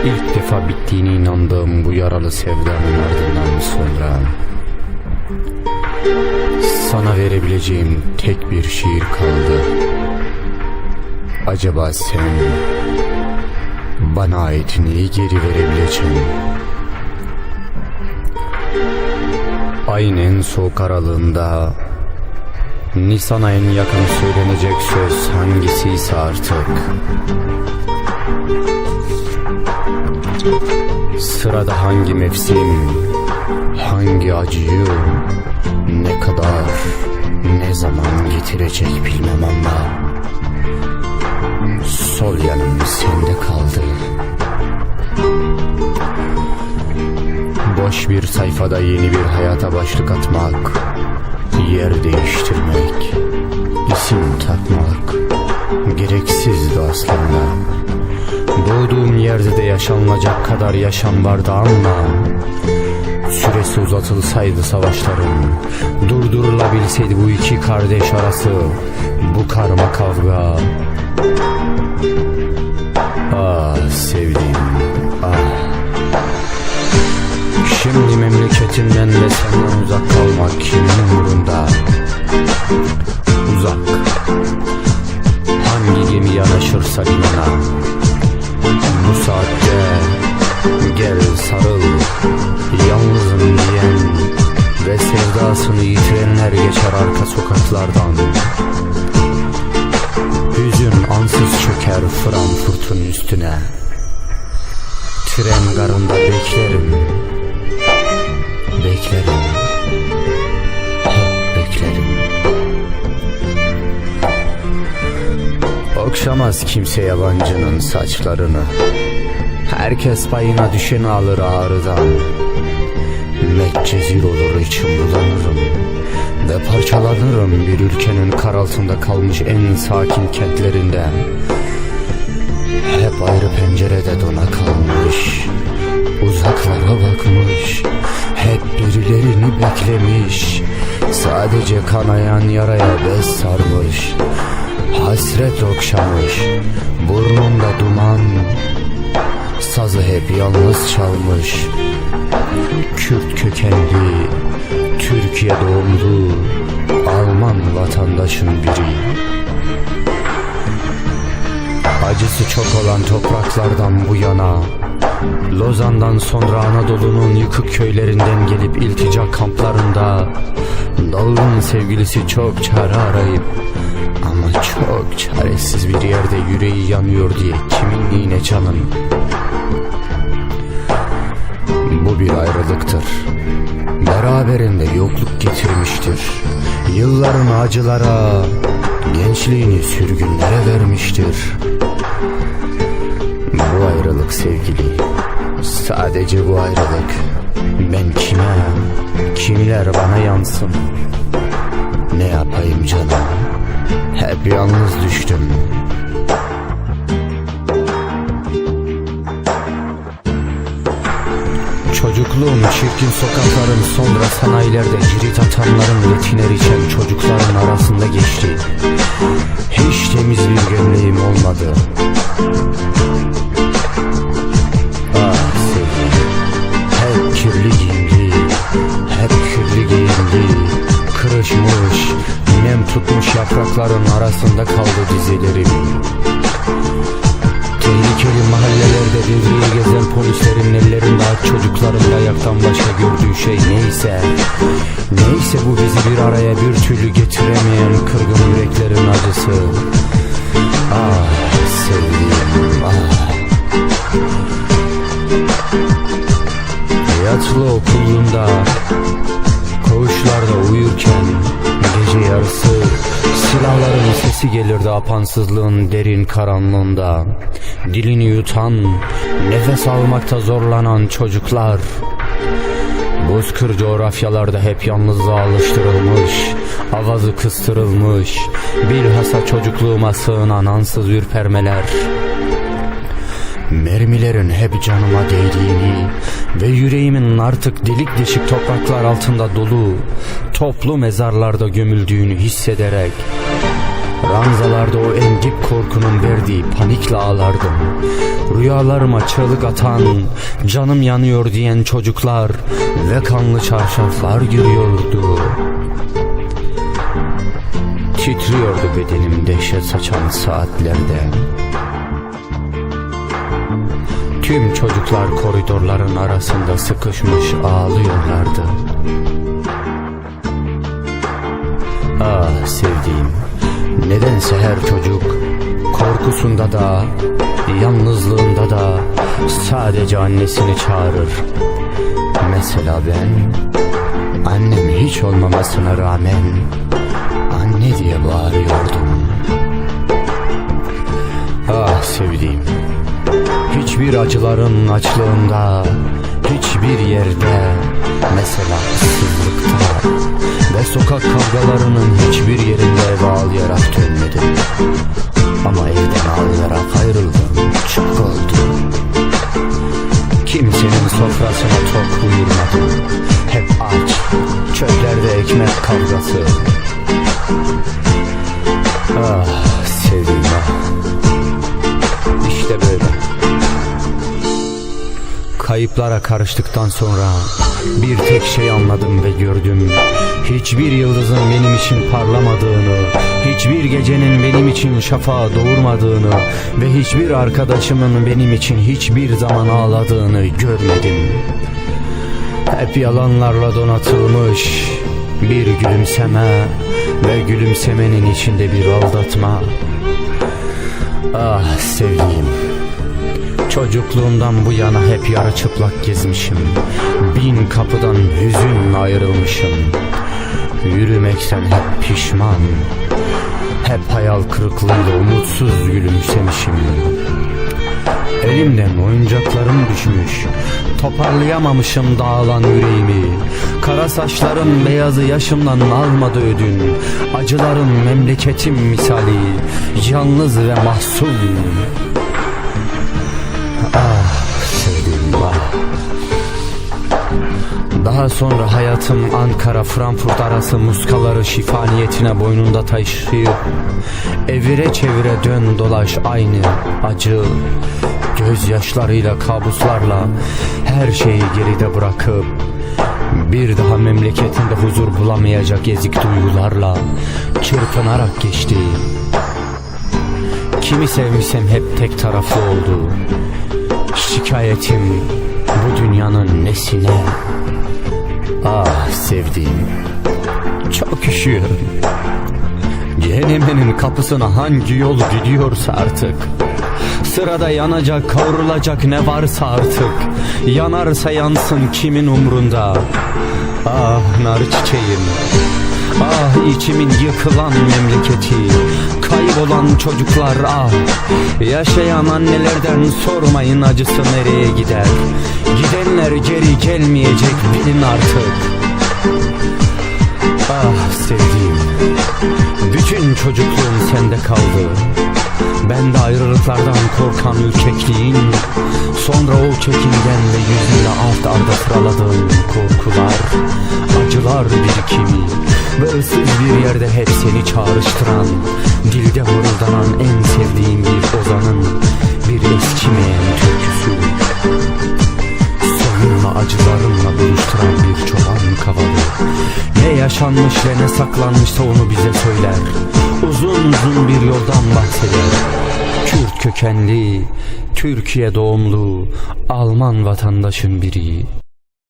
İlk defa bittiğine inandığım bu yaralı sevdanın ardından sonra sana verebileceğim tek bir şiir kaldı. Acaba sen bana ait neyi geri verebileceksin? Ayın en soğuk aralığında Nisan'a en yakın söylenecek söz hangisiyse artık. Sırada hangi mevsim, hangi acıyı, ne kadar, ne zaman getirecek bilmem ama sol yanım sende kaldı. Boş bir sayfada yeni bir hayata başlık atmak, yer değiştirmek, isim takmak gereksizdi aslında. Doğduğum yerde de yaşanılacak kadar yaşam vardı ama süresi uzatılsaydı savaşların, durdurulabilseydi bu iki kardeş arası bu karma kavga. Ah sevdiğim, ah. Şimdi memleketinden ve senden uzak kalmak kimin umurunda? Uzak. Hangi gemi yanaşırsa limana, bu saatte gel sarıl, yalnızım diyen ve sevdasını yitirenler geçer arka sokaklardan. Hüzün ansız çöker Frankfurt'un üstüne. Tren garında beklerim, beklerim, hep beklerim. Okşamaz kimse yabancının saçlarını, herkes payına düşeni alır ağrıdan. Medcezir olur içim, bulanırım ve parçalanırım bir ülkenin kar altında kalmış en sakin kentlerinde. Hep ayrı pencerede dona kalmış, uzaklara bakmış, hep birilerini beklemiş. Sadece kanayan yaraya bez sarmış, hasret okşamış, burnunda duman, sazı hep yalnız çalmış. Kürt kökenli, Türkiye doğumlu Alman vatandaşın biri. Acısı çok olan topraklardan bu yana, Lozan'dan sonra Anadolu'nun yıkık köylerinden gelip iltica kamplarında dalgın sevgilisi çok çare arayıp ama çok çaresiz bir yerde yüreği yanıyor diye kiminliğine canım. Bu bir ayrılıktır, beraberinde yokluk getirmiştir. Yılların acılara, gençliğini sürgünlere vermiştir. Bu ayrılık sevgili, sadece bu ayrılık. Ben kime, kimler bana yansın? Ne yapayım canım, hep yalnız düştüm. Çocukluğum çirkin sokakların, sonra sanayilerde cirit atanların, letiner içen çocukların arasında geçti. Hiç temiz bir gömleğim olmadı. Ah sevgilim, hep kirli giyindi, hep kirli giyindi. Kırışmış, nem tutmuş yaprakların arasında kaldı dizelerim. Tehlikeli mahallelerde devriye gezen polislerin ellerinde aç çocukların ayaktan başka gördüğü şey neyse. Neyse bu bizi bir araya bir türlü getiremeyen kırgın yüreklerin acısı. Ah sevdiğim, ah. Yatlı okulunda, koğuşlarda uyurken gece yarısı silahların sesi gelirdi apansızlığın derin karanlığında. Dilini yutan, nefes almakta zorlanan çocuklar. Bozkır coğrafyalarda hep yalnızlığa alıştırılmış, avazı kıstırılmış, bilhassa çocukluğuma sığınan ansız ürpermeler. Mermilerin hep canıma değdiğini ve yüreğimin artık delik deşik topraklar altında dolu, toplu mezarlarda gömüldüğünü hissederek ranzalarda o engin korkunun verdiği panikle ağlardım. Rüyalarıma çığlık atan, canım yanıyor diyen çocuklar ve kanlı çarşaflar giriyordu. Titriyordu bedenim dehşet saçan saatlerde. Tüm çocuklar koridorların arasında sıkışmış ağlıyorlardı. Ah sevdiğim, nedense her çocuk korkusunda da yalnızlığında da sadece annesini çağırır. Mesela ben, annem hiç olmamasına rağmen anne diye bağırıyordum. Ah sevdiğim, hiçbir acıların açlığında, hiçbir yerde, mesela ıssızlıkta ve sokak kavgalarının hiçbir yerinde eve ağlayarak dönmedim. Ama evden ağlayarak ayrıldım, çok oldu. Kimsenin sofrasına tok buyurmadım. Hep aç, çöplerde ekmek kavgası. Ah sevdiğim ah. İşte böyle. Kayıplara karıştıktan sonra bir tek şey anladım ve gördüm. Hiçbir yıldızın benim için parlamadığını, hiçbir gecenin benim için şafağı doğurmadığını ve hiçbir arkadaşımın benim için hiçbir zaman ağladığını görmedim. Hep yalanlarla donatılmış bir gülümseme ve gülümsemenin içinde bir aldatma. Ah sevdiğim, çocukluğumdan bu yana hep yarı çıplak gezmişim. 1000 kapıdan hüzünle ayrılmışım. Yürümekten hep pişman, hep hayal kırıklığıyla umutsuz gülümsemişim. Elimden oyuncaklarım düşmüş, toparlayamamışım dağılan yüreğimi. Kara saçların beyazı yaşımdan almadı ödün. Acıların memleketim misali, yalnız ve mahzun. Ah sevdiğim ah. Daha sonra hayatım Ankara-Frankfurt arası muskaları şifa niyetine boynunda taşıyıp evire çevire dön dolaş aynı acı gözyaşlarıyla, kabuslarla her şeyi geride bırakıp bir daha memleketinde huzur bulamayacak ezik duygularla çırpınarak geçti. Kimi sevmişsem hep tek taraflı oldu. Şikayetim bu dünyanın nesine? Ah sevdiğim, çok üşüyorum. Cehennemin kapısına hangi yol gidiyorsa artık. Sırada yanacak, kavrulacak ne varsa artık. Yanarsa yansın, kimin umrunda? Ah nar çiçeğim, ah içimin yıkılan memleketi, kaybolan çocuklar ah. Yaşayan annelerden sormayın acısı nereye gider. Gidenler geri gelmeyecek bilin artık. Ah sevdiğim, bütün çocukluğum sende kaldı. Ben de ayrılıklardan korkan ürkekliğin, sonra o çekingen ve yüzüyle art arda sıraladığım korkular, acılar birikimi ve ıssız bir yerde hep seni çağrıştıran, dilde mırıldanan en sevdiğim bir ozanın bir eskimeyen türküsü. Sonunla acılarımla buluşturan bir çoban kavalı. Ne yaşanmış ve ne saklanmışsa onu bize söyler. Uzun uzun bir yoldan bahseder. Kürt kökenli, Türkiye doğumlu, Alman vatandaşın biri.